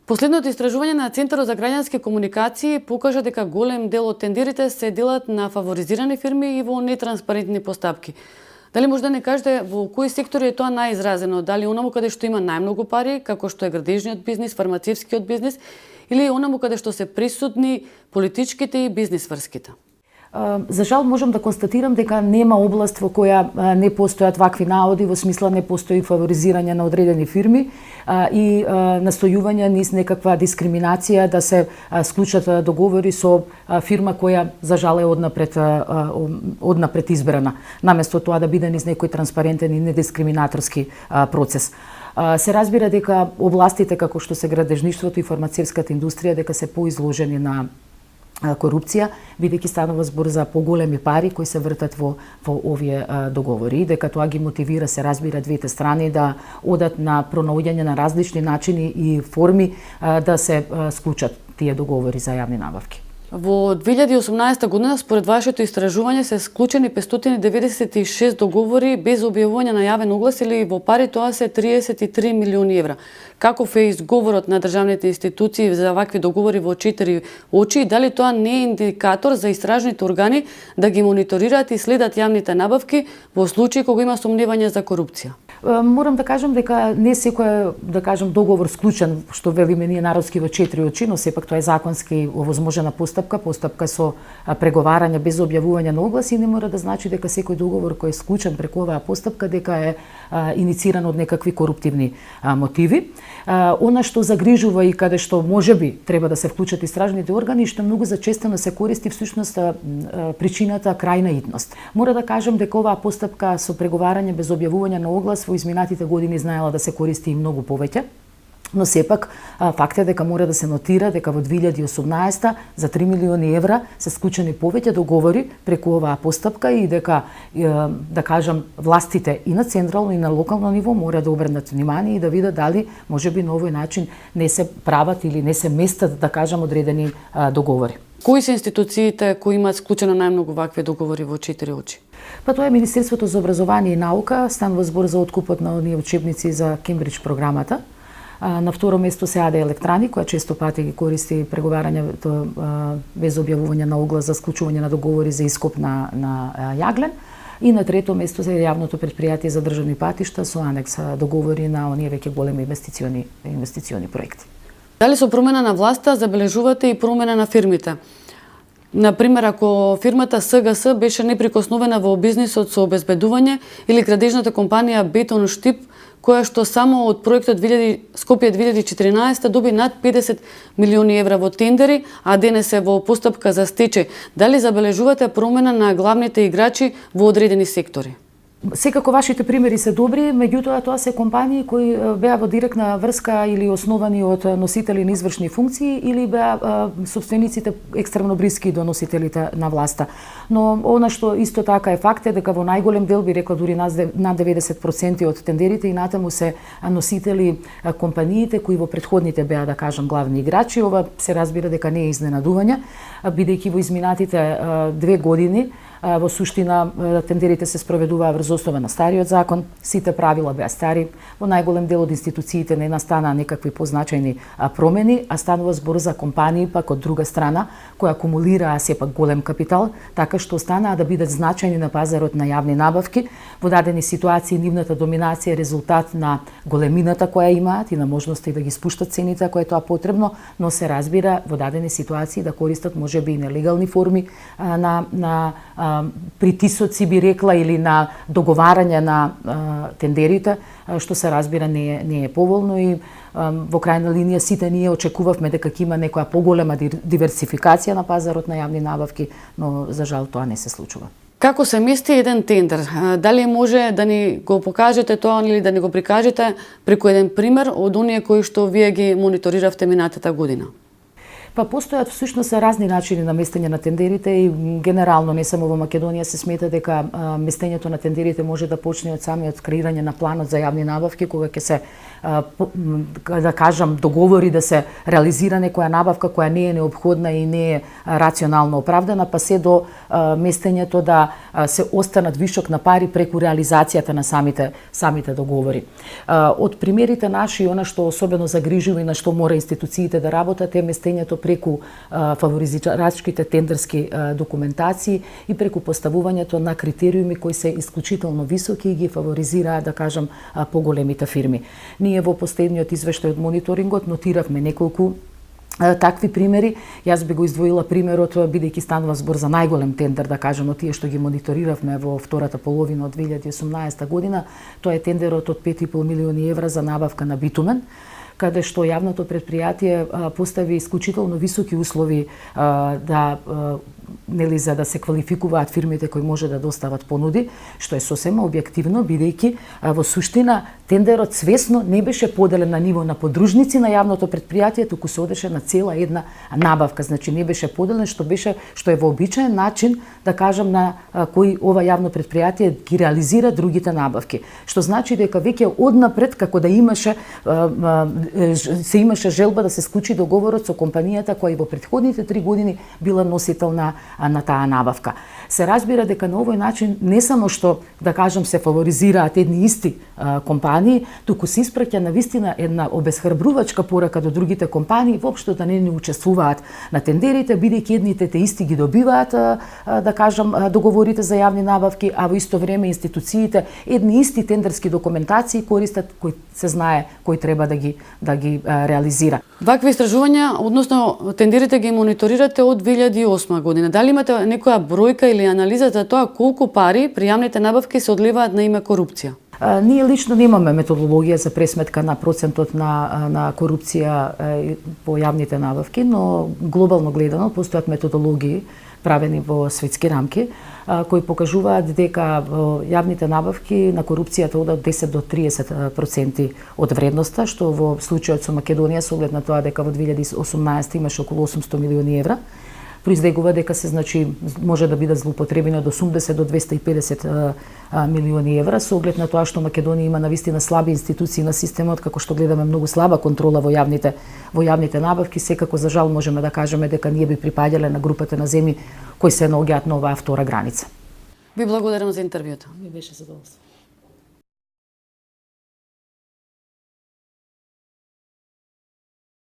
Последното истражување на Центарот за граѓански комуникации покажа дека голем дел од тендерите се делат на фаворизирани фирми и во нетранспарентни постапки. Дали може да не кажете во кои сектори е тоа најизразено? Дали онаму каде што има најмногу пари, како што е градежниот бизнис, фармацевскиот бизнис, или онаму каде што се присутни политичките и бизнис врските? За жал можам да констатирам дека нема област во која не постојат вакви наоди, во смисла не постои фаворизирање на одредени фирми и настојување низ некаква дискриминација да се склучат договори со фирма која за жал е однапред избрана, наместо тоа да биде низ некој транспарентен и недискриминаторски процес. Се разбира дека областите како што се градежништвото и фармацевската индустрија дека се поизложени на корупција, бидејќи станува збор за поголеми пари кои се вртат во овие договори, дека тоа ги мотивира, се разбира, двете страни да одат на пронаоѓање на различни начини и форми да се склучат тие договори за јавни набавки. Во 2018 година, според вашето истражување, се склучени 596 договори без објавување на јавен оглас или во пари тоа се 33 милиони евра. Каков е изговорот на државните институции за вакви договори во 4 очи и дали тоа не е индикатор за истражните органи да ги мониторираат и следат јавните набавки во случаи кога има сомневање за корупција? Морам да кажам дека не секој, да кажам, договор склучен, што велиме ние народски во 4 очи, но сепак тоа е законски овозможена постапка со преговарање без објавување на оглас и не мора да значи дека секој договор кој е склучен преку оваа постапка дека е инициран од некакви коруптивни мотиви. Она што загрижува и каде што можеби треба да се вклучат истражните органи, што многу зачестено се користи всушност причината крајна идност. Мора да кажам дека оваа постапка со преговарање без објавување на оглас во изминатите години знаела да се користи и многу повеќе. Но сепак факт е дека мора да се нотира дека во 2018 за 3 милиони евра се склучени повеќе договори преку оваа постапка и дека, да кажам, властите и на централно и на локално ниво мора да обрнат внимание и да видат дали можеби на овој начин не се прават или не се местат, да кажам, одредени договори. Кои се институциите кои имаат склучено најмногу вакви договори во 4 очи? Па тоа е Министерството за образование и наука, станува збор за откупот на оние учебници за Кембридж програмата. На второ место се АД Електрани, која често пати ги користи преговарањето без објавување на оглас за склучување на договори за ископ на јаглен. И на трето место се јавното предпријатие за државни патишта со анекс договори на оние веќе големи инвестициони проекти. Дали со промена на власта забележувате и промена на фирмите? Например, ако фирмата СГС беше неприкосновена во бизнисот со обезбедување или градежната компанија Бетон Штип, која што само од проектот Скопје 2014 доби над 50 милиони евра во тендери, а денес е во постапка за стечај, дали забележувате промена на главните играчи во одредени сектори? Секако вашите примери се добри, меѓутоа тоа се компании кои беа во директна врска или основани од носители на извршни функции или беа собствениците екстремно блиски до носителите на власта. Но она што исто така е факт е дека во најголем дел, би рекла дури над 90% од тендерите и натаму се носители компаниите кои во претходните беа, да кажам, главни играчи. Ова се разбира дека не е изненадување, бидејќи во изминатите 2 години во суштина тендерите се спроведуваа врз основа на стариот закон, сите правила беа стари, во најголем дел од институциите не настана некакви позначајни промени, а станува збор за компании пак од друга страна кои акумулираа сепак голем капитал, така што станаа да бидат значајни на пазарот на јавни набавки. Во дадени ситуации нивната доминација е резултат на големината која имаат и на можности да ги спуштат цените ако е тоа потребно, но се разбира во дадени ситуации да користат можеби и нелегални форми на притисоци, би рекла, или на договарање на тендерите, што се разбира не е поволно и во крајна линија сите ние очекувавме дека ќе има некоја поголема диверсификација на пазарот на јавни набавки, но за жал тоа не се случува. Како се мести еден тендер? Дали може да ни го покажете тоа или да ни го прикажете преку еден пример од оние кои што вие ги мониториравте минатата година? Па постојат всушност разни начини на местење на тендерите и генерално не само во Македонија се смета дека местењето на тендерите може да почне од самиот креирање на планот за јавни набавки, кога ќе се да кажам договори да се реализира некоја набавка која не е неопходна и не е рационално оправдана, па се до местењето да се останат вишок на пари преку реализацијата на самите договори. Од примерите наши, она што особено загрижува и на што мора институциите да работат е местењето преку фаворизирачките тендерски документации и преку поставувањето на критериуми кои се исклучително високи и ги фаворизираат, да кажам, поголемите фирми. Ние во последниот извештај од мониторингот нотиравме неколку такви примери. Јас би го издвоила примерот, бидејќи станува збор за најголем тендер, да кажем, од тие што ги мониториравме во втората половина од 2018 година. Тоа е тендерот од 5,5 милиони евра за набавка на битумен, каде што јавното предпријатие постави исклучително високи услови за да се квалификуваат фирмите кои може да достават понуди, што е сосема објективно, бидејќи во суштина тендерот свесно не беше поделен на ниво на подружници на јавното предпријатие, туку се одеше на цела една набавка. Значи не беше поделен, што е вообичаен начин, да кажам, на кој ова јавно предпријатие ги реализира другите набавки. Што значи дека веќе однапред, како да имаше желба да се склучи договорот со компанијата која и во претходните 3 години била носител на таа набавка. Се разбира дека на овој начин не само што, да кажам, се фаворизираат едни исти компании, туку се испраќа навистина една обесхрабрувачка порака до другите компании воопшто да не учествуваат на тендерите, бидејќи едните те исти ги добиваат, да кажам, договорите за јавни набавки, а во исто време институциите едни исти тендерски документации користат, кои се знае кој треба да ги реализира. Вакви истражувања, односно тендерите ги мониторирате од 2008 година. Дали имате некоја бројка или анализа за тоа колку пари при јавните набавки се одливаат на име корупција? Ние лично немаме методологија за пресметка на процентот на корупција по јавните набавки, но глобално гледано постојат методологии правени во светски рамки, кои покажуваат дека во јавните набавки на корупцијата одат 10 до 30% од вредноста, што во случајот со Македонија, со оглед на тоа дека во 2018 имаше околу 800 милиони евра, произлегува дека може да бидат злоупотребени од 80 до 250 милиони евра, со оглед на тоа што Македонија има навистина слаби институции на системот, како што гледаме многу слаба контрола во јавните набавки. Секако за жал можеме да кажеме дека ние би припаѓале на групата на земји кои се наоѓаат на оваа втора граница. Ви благодарам за интервјуто. Ми беше задоволство.